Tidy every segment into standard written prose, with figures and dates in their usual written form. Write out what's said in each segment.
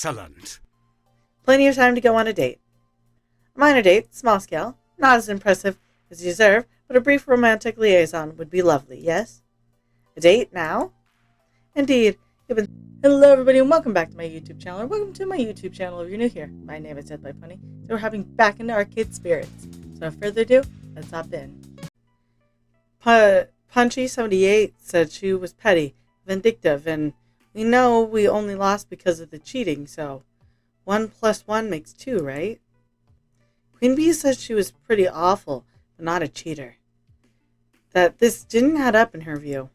Excellent. Plenty of time to go on a date. A minor date, small scale, not as impressive as you deserve, but a brief romantic liaison would be lovely, yes? A date now? Indeed. Hello everybody and welcome back to my YouTube channel, or welcome to my YouTube channel if you're new here. My name is Dead by Pony, so we're having back into arcade spirits. So without further ado, let's hop in. Punchy78 said she was petty, vindictive, and we know we only lost because of the cheating, so 1 + 1 makes 2, right? Queen Bee said she was pretty awful, but not a cheater. That this didn't add up in her view.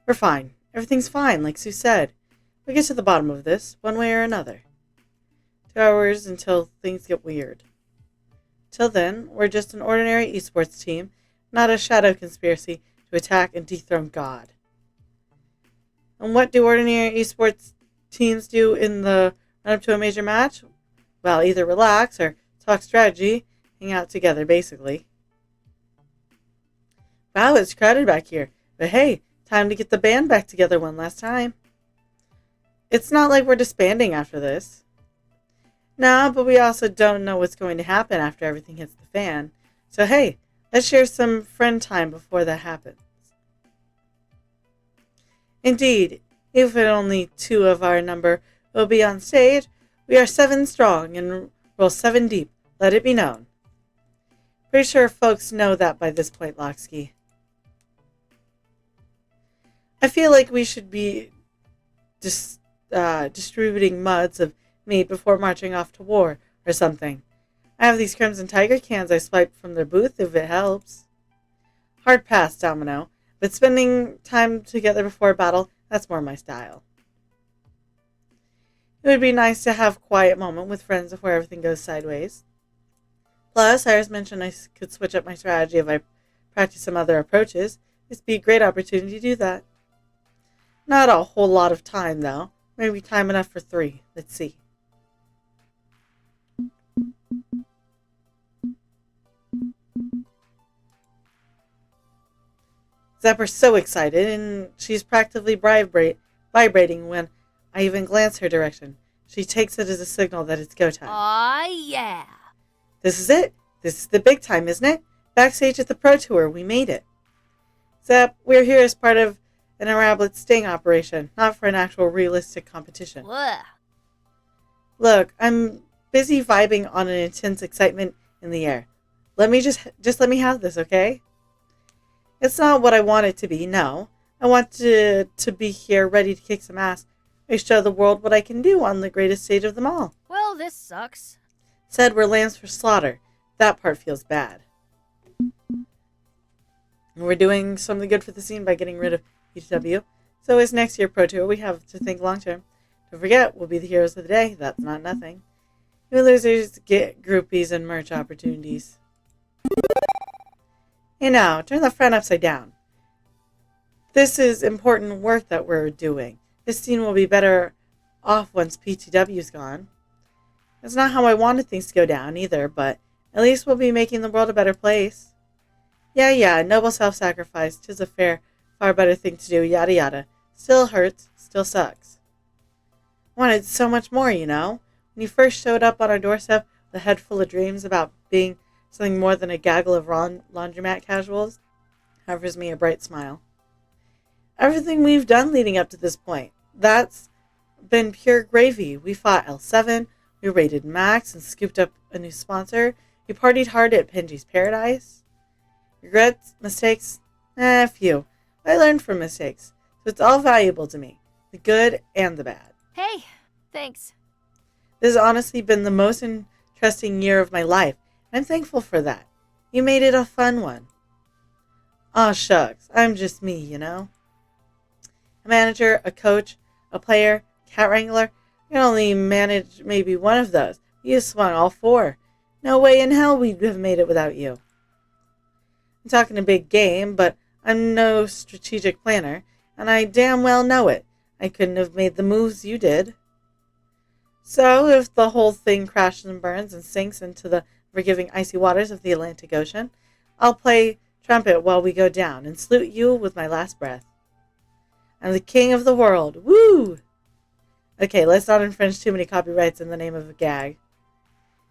We're fine. Everything's fine, like Sue said. We'll get to the bottom of this, one way or another. 2 hours until things get weird. Till then, we're just an ordinary esports team, not a shadow conspiracy to attack and dethrone God. And what do ordinary esports teams do in the run-up to a major match? Well, either relax or talk strategy, hang out together, basically. Wow, it's crowded back here, but hey, time to get the band back together one last time. It's not like we're disbanding after this. No, but we also don't know what's going to happen after everything hits the fan. So hey, let's share some friend time before that happens. Indeed, even if only 2 of our number will be on stage, we are 7 strong and roll 7 deep. Let it be known. Pretty sure folks know that by this point, Locksky. I feel like we should be distributing muds of meat before marching off to war or something. I have these Crimson Tiger cans I swiped from their booth if it helps. Hard pass, Domino, but spending time together before battle, that's more my style. It would be nice to have a quiet moment with friends before everything goes sideways. Plus, Iris mentioned I could switch up my strategy if I practice some other approaches. This would be a great opportunity to do that. Not a whole lot of time, though. Maybe time enough for 3. Let's see. Zapper's so excited, and she's practically vibrating when I even glance her direction. She takes it as a signal that it's go time. Aw, yeah. This is it. This is the big time, isn't it? Backstage at the Pro Tour, we made it. Zap, we're here as part of an elaborate sting operation, not for an actual realistic competition. Ugh. Look, I'm busy vibing on an intense excitement in the air. Let me just let me have this, okay? It's not what I want it to be, no. I want to be here ready to kick some ass. I show the world what I can do on the greatest stage of them all. Well, this sucks. Said we're lambs for slaughter. That part feels bad. We're doing something good for the scene by getting rid of PTW. So as next year Pro Tour, we have to think long term. Don't forget, we'll be the heroes of the day. That's not nothing. You losers get groupies and merch opportunities. Hey now, turn the front upside down. This is important work that we're doing. This scene will be better off once PTW's gone. That's not how I wanted things to go down either, but at least we'll be making the world a better place. Yeah, noble self-sacrifice. 'Tis a far better thing to do, yada yada. Still hurts, still sucks. Wanted so much more, you know? When you first showed up on our doorstep with a head full of dreams about being something more than a gaggle of laundromat casuals, offers me a bright smile. Everything we've done leading up to this point, that's been pure gravy. We fought L7, we raided Max and scooped up a new sponsor. We partied hard at Pingy's Paradise. Regrets, mistakes, few. I learned from mistakes, so it's all valuable to me, the good and the bad. Hey, thanks. This has honestly been the most interesting year of my life, and I'm thankful for that. You made it a fun one. Aw shucks, I'm just me, you know? A manager, a coach, a player, cat wrangler. I can only manage maybe one of those. You swung all 4. No way in hell we'd have made it without you. I'm talking a big game, but I'm no strategic planner, and I damn well know it. I couldn't have made the moves you did. So, if the whole thing crashes and burns and sinks into the forgiving icy waters of the Atlantic Ocean, I'll play trumpet while we go down and salute you with my last breath. I'm the king of the world. Woo! Okay, let's not infringe too many copyrights in the name of a gag.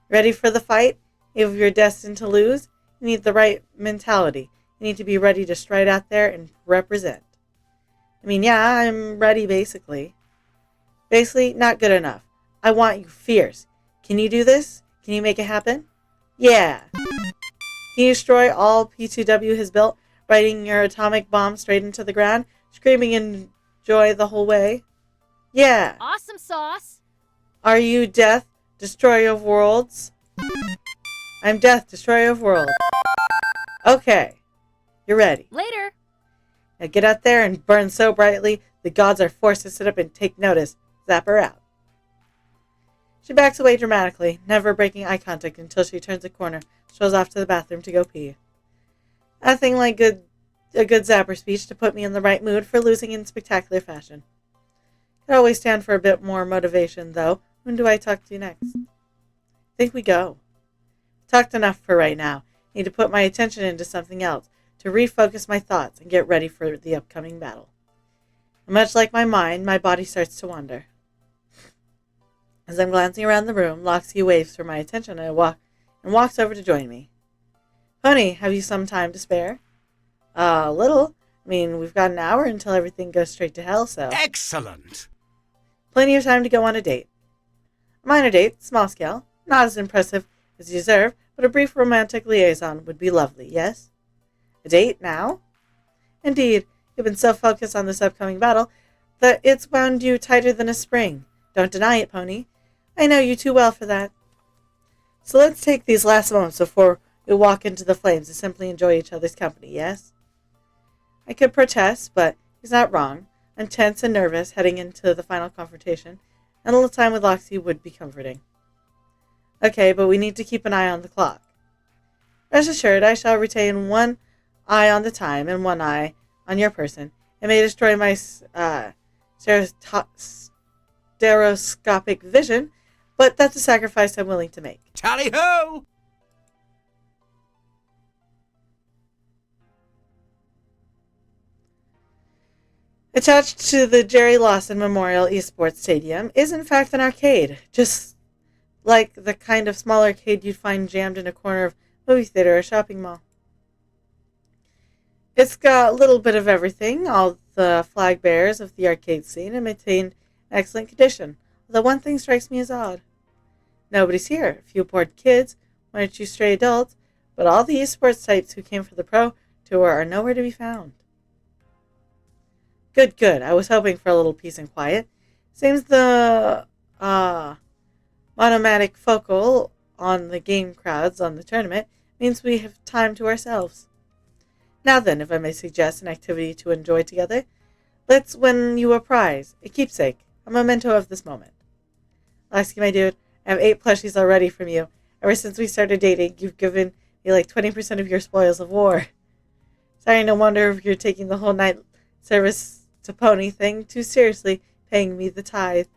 Ready for the fight? If you're destined to lose, you need the right mentality. You need to be ready to stride out there and represent. I mean, yeah, I'm ready, basically. Basically, not good enough. I want you fierce. Can you do this? Can you make it happen? Yeah. Can you destroy all P2W has built, riding your atomic bomb straight into the ground, screaming in joy the whole way? Yeah. Awesome sauce. Are you Death, Destroyer of Worlds? I'm Death, Destroyer of Worlds. Okay. You're ready. Later. Now get out there and burn so brightly the gods are forced to sit up and take notice. Zap her out. She backs away dramatically, never breaking eye contact until she turns a corner, strolls off to the bathroom to go pee. Nothing like a good zapper speech to put me in the right mood for losing in spectacular fashion. Could always stand for a bit more motivation, though. Whom do I talk to next? Think we go. Talked enough for right now. Need to put my attention into something else, to refocus my thoughts and get ready for the upcoming battle. And much like my mind, my body starts to wander. As I'm glancing around the room, Loxy waves for my attention and walks over to join me. Pony, have you some time to spare? A little. I mean, we've got an hour until everything goes straight to hell, so... Excellent! Plenty of time to go on a date. A minor date, small scale, not as impressive as you deserve, but a brief romantic liaison would be lovely, yes? A date now? Indeed, you've been so focused on this upcoming battle that it's wound you tighter than a spring. Don't deny it, Pony. I know you too well for that. So let's take these last moments before we walk into the flames to simply enjoy each other's company, yes? I could protest, but he's not wrong. I'm tense and nervous heading into the final confrontation, and a little time with Loxy would be comforting. Okay, but we need to keep an eye on the clock. Rest assured, I shall retain one eye on the time and one eye on your person. It may destroy my stereoscopic vision, but that's a sacrifice I'm willing to make. Tally-ho! Attached to the Jerry Lawson Memorial Esports Stadium is in fact an arcade, just like the kind of small arcade you'd find jammed in a corner of a movie theater or shopping mall. It's got a little bit of everything, all the flag bearers of the arcade scene, and maintained in excellent condition, although one thing strikes me as odd. Nobody's here, a few bored kids, one or two stray adults, but all the esports types who came for the pro tour are nowhere to be found. Good. I was hoping for a little peace and quiet. Seems the monomatic focal on the game crowds on the tournament means we have time to ourselves. Now then, if I may suggest an activity to enjoy together, let's win you a prize, a keepsake, a memento of this moment. Lasky, my dude, I have 8 plushies already from you. Ever since we started dating, you've given me like 20% of your spoils of war. Sorry, no wonder if you're taking the whole night service to pony thing too seriously, paying me the tithe.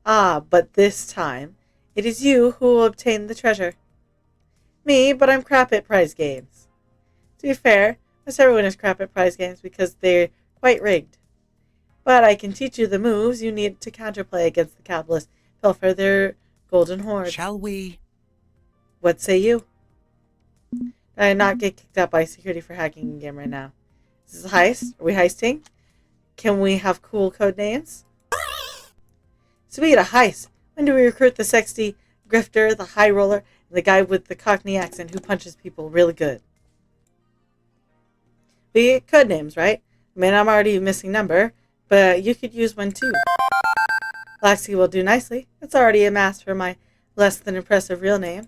Ah, but this time, it is you who will obtain the treasure. Me, but I'm crap at prize games. To be fair, most everyone is crap at prize games because they're quite rigged. But I can teach you the moves you need to counterplay against the capitalists, pilfer their golden hoard. Shall we? What say you? I not get kicked out by security for hacking a game right now. Is this a heist? Are we heisting? Can we have cool code names? Sweet, a heist. When do we recruit the sexy grifter, the high roller, and the guy with the Cockney accent who punches people really good? We get code names, right? I mean, I'm already a missing number, but you could use one too. Loxy will do nicely. It's already amassed for my less than impressive real name.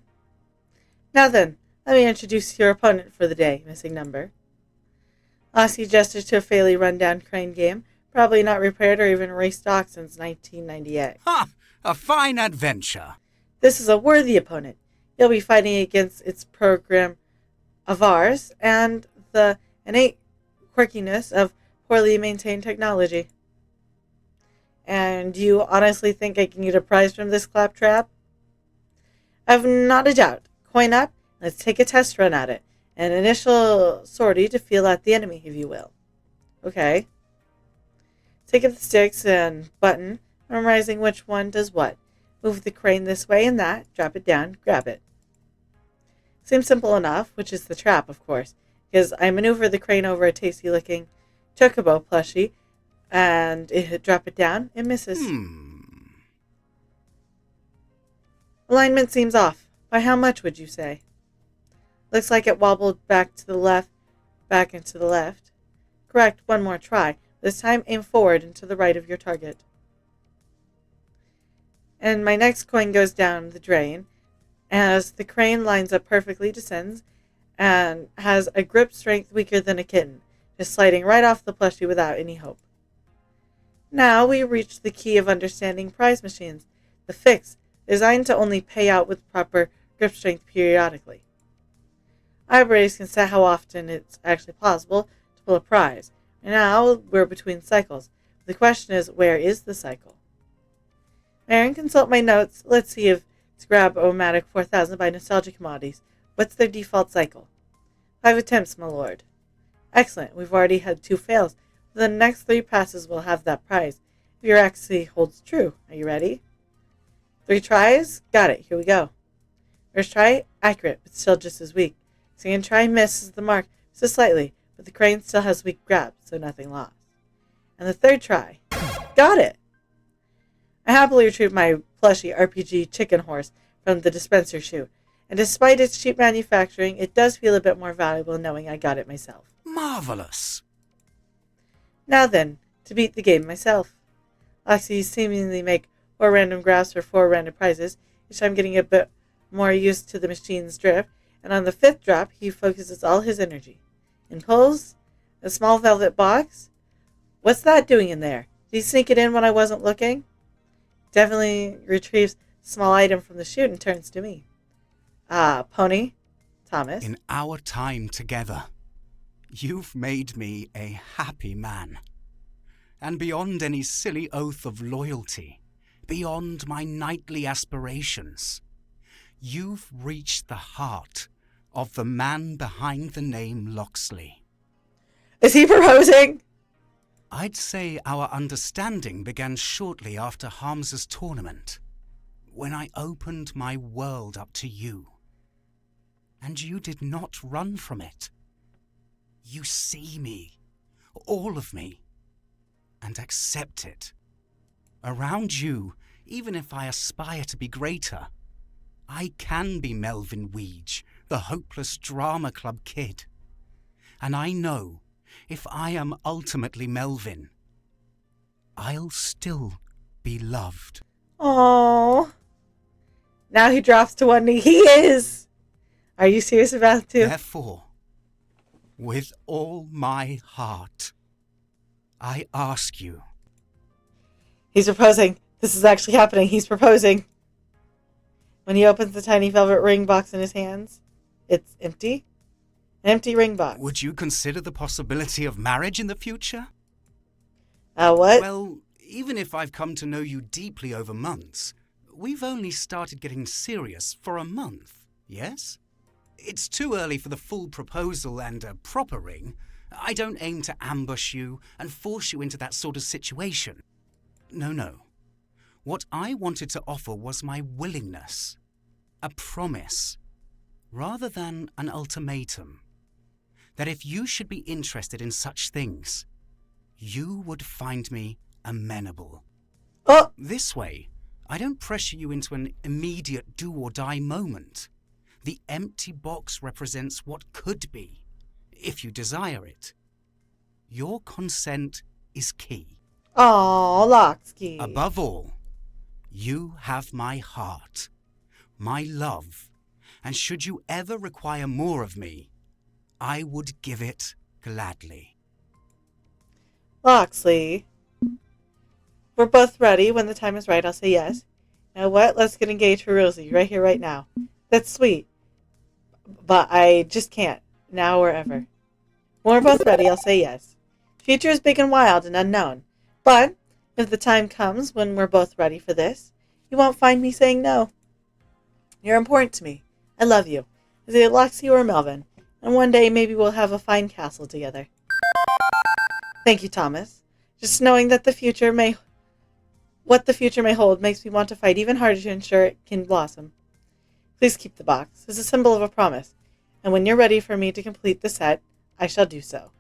Now then, let me introduce your opponent for the day, missing number. Loxy gestures to a fairly run-down crane game, probably not repaired or even restocked since 1998. Ha! A fine adventure. This is a worthy opponent. You'll be fighting against its program of ours and the innate quirkiness of poorly maintained technology. And you honestly think I can get a prize from this claptrap? I've not a doubt. Coin up, let's take a test run at it. An initial sortie to feel out the enemy, if you will. Okay. Take up the sticks and button, memorizing which one does what. Move the crane this way and that, drop it down, grab it. Seems simple enough, which is the trap, of course, because I maneuver the crane over a tasty-looking chocobo plushie, and drop it down, it misses. Alignment seems off. By how much, would you say? Looks like it wobbled back to the left, back and to the left. Correct, one more try. This time, aim forward and to the right of your target. And my next coin goes down the drain, as the crane lines up perfectly, descends, and has a grip strength weaker than a kitten, just sliding right off the plushie without any hope. Now we reach the key of understanding prize machines, the fix, designed to only pay out with proper grip strength periodically. Operators can set how often it's actually possible to pull a prize, and now we're between cycles. The question is, where is the cycle? Aaron, consult my notes. Let's see if to grab Omatic 4000 by Nostalgia Commodities. What's their default cycle? 5 attempts, my lord. Excellent. We've already had 2 fails. The next 3 passes will have that prize. If your accuracy holds true. Are you ready? 3 tries? Got it. Here we go. First try, accurate, but still just as weak. Second try, misses the mark just slightly, but the crane still has weak grab, so nothing lost. And the third try. Got it! I happily retrieved my plushy RPG chicken horse from the dispenser chute, and despite its cheap manufacturing, it does feel a bit more valuable knowing I got it myself. Marvelous. Now then, to beat the game myself. Loxy seemingly make 4 random grabs for 4 random prizes, each time getting a bit more used to the machine's drift, and on the 5th drop, he focuses all his energy. And pulls a small velvet box. What's that doing in there? Did he sneak it in when I wasn't looking? Definitely retrieves a small item from the chute and turns to me. Pony? Thomas? In our time together, you've made me a happy man. And beyond any silly oath of loyalty, beyond my knightly aspirations, you've reached the heart of the man behind the name Loxley. Is he proposing? I'd say our understanding began shortly after Harms's tournament, when I opened my world up to you. And you did not run from it. You see me, all of me, and accept it. Around you, even if I aspire to be greater, I can be Melvin Weege, the hopeless drama club kid. And I know, if I am ultimately Melvin, I'll still be loved. Aww. Now he drops to one knee. He is! Are you serious about to? Therefore, with all my heart, I ask you. He's proposing. This is actually happening. He's proposing. When he opens the tiny velvet ring box in his hands, it's empty. An empty ring box. Would you consider the possibility of marriage in the future? What? Well, even if I've come to know you deeply over months, we've only started getting serious for a month, yes? It's too early for the full proposal and a proper ring. I don't aim to ambush you and force you into that sort of situation. No. What I wanted to offer was my willingness, a promise, rather than an ultimatum, that if you should be interested in such things, you would find me amenable. Oh! This way, I don't pressure you into an immediate do-or-die moment. The empty box represents what could be, if you desire it. Your consent is key. Aw, Loxky. Above all, you have my heart, my love, and should you ever require more of me, I would give it gladly. Loxley. We're both ready. When the time is right, I'll say yes. You know what? Let's get engaged for Rosie, right here, right now. That's sweet. But I just can't. Now or ever. When we're both ready, I'll say yes. Future is big and wild and unknown. But if the time comes when we're both ready for this, you won't find me saying no. You're important to me. I love you. Is it Loxy or Melvin? And one day maybe we'll have a fine castle together. Thank you, Thomas. Just knowing that what the future may hold makes me want to fight even harder to ensure it can blossom. Please keep the box as a symbol of a promise, and when you're ready for me to complete the set, I shall do so.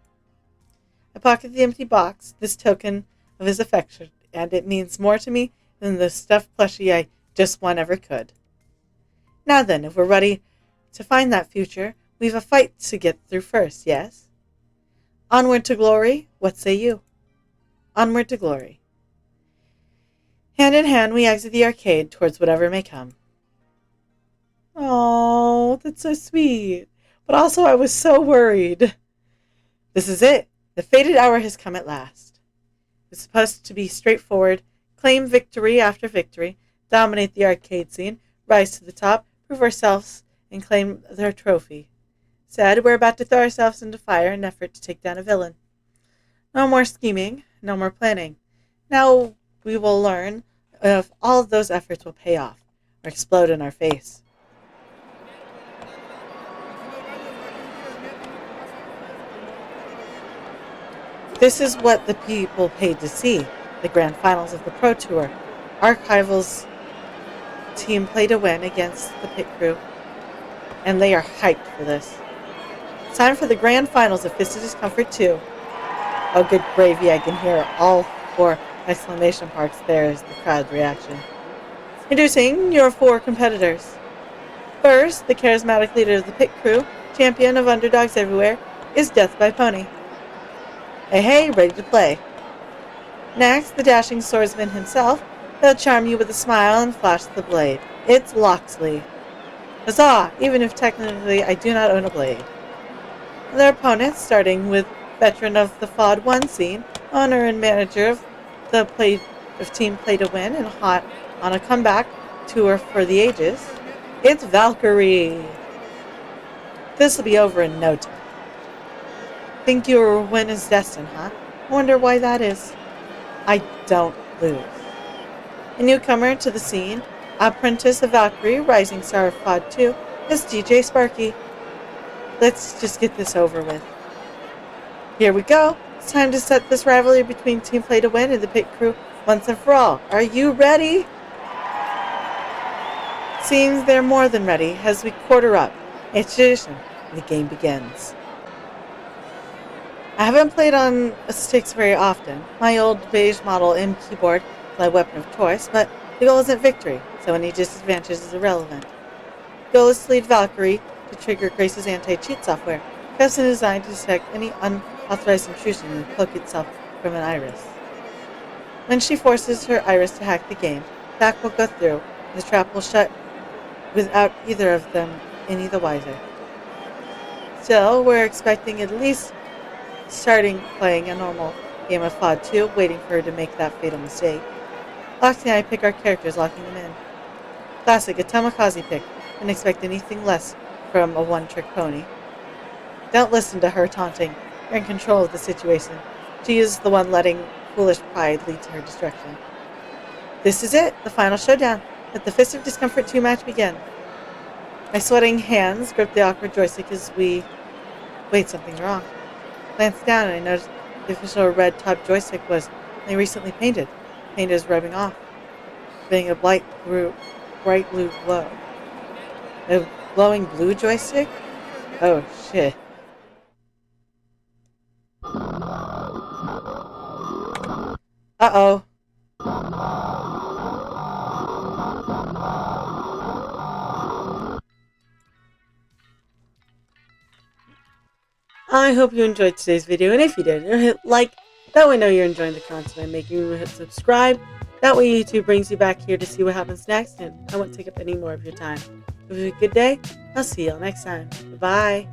I pocket the empty box, this token of his affection, and it means more to me than the stuffed plushie I just won ever could. Now then, if we're ready to find that future, we've a fight to get through first, yes? Onward to glory, what say you? Onward to glory. Hand in hand, we exit the arcade towards whatever may come. Oh, that's so sweet. But also I was so worried. This is it. The fated hour has come at last. It's supposed to be straightforward. Claim victory after victory. Dominate the arcade scene. Rise to the top. Prove ourselves and claim their trophy. Said, we're about to throw ourselves into fire in an effort to take down a villain. No more scheming. No more planning. Now we will learn if all of those efforts will pay off or explode in our face. This is what the people paid to see, the grand finals of the Pro Tour. Archival's team played to win against the Pit Crew, and they are hyped for this. It's time for the grand finals of Fist of Discomfort 2. Oh, good gravy, I can hear all 4 exclamation marks there as the crowd's reaction. Introducing your 4 competitors. First, the charismatic leader of the Pit Crew, champion of underdogs everywhere, is Death by Pony. Hey, ready to play. Next, the dashing swordsman himself. He'll charm you with a smile and flash the blade. It's Loxley. Huzzah! Even if technically I do not own a blade. Their opponents, starting with veteran of the FOD 1 scene, owner and manager of the team Play to Win and hot on a comeback tour for the ages, it's Valkyrie. This will be over in no time. Think your win is destined, huh? Wonder why that is. I don't lose. A newcomer to the scene, apprentice of Valkyrie, rising star of FOD 2, is DJ Sparky. Let's just get this over with. Here we go. It's time to set this rivalry between Team Play to Win and the Pit Crew once and for all. Are you ready? Seems they're more than ready as we quarter up. It's tradition, and the game begins. I haven't played on sticks very often. My old beige model M keyboard is my weapon of choice, but the goal isn't victory, so any disadvantage is irrelevant. The goal is to lead Valkyrie to trigger Grace's anti-cheat software, custom designed to detect any unauthorized intrusion and cloak itself from an iris. When she forces her iris to hack the game, the hack will go through, and the trap will shut without either of them any the wiser. Still, we're expecting at least starting playing a normal game of FOD 2, waiting for her to make that fatal mistake. Loxley and I pick our characters, locking them in. Classic, a Tamakaze pick. Didn't expect anything less from a one-trick pony. Don't listen to her taunting. You're in control of the situation. She is the one letting foolish pride lead to her destruction. This is it, the final showdown. Let the Fist of Discomfort 2 match begin. My sweating hands grip the awkward joystick as we... Wait, something's wrong. Glance down and I noticed the official red top joystick was only recently painted. Paint is rubbing off, giving a bright blue glow. A glowing blue joystick? Oh shit. Uh-oh. I hope you enjoyed today's video, and if you did, hit like. That way I know you're enjoying the content I'm making. Hit subscribe. That way YouTube brings you back here to see what happens next, and I won't take up any more of your time. Have a good day. I'll see y'all next time. Bye.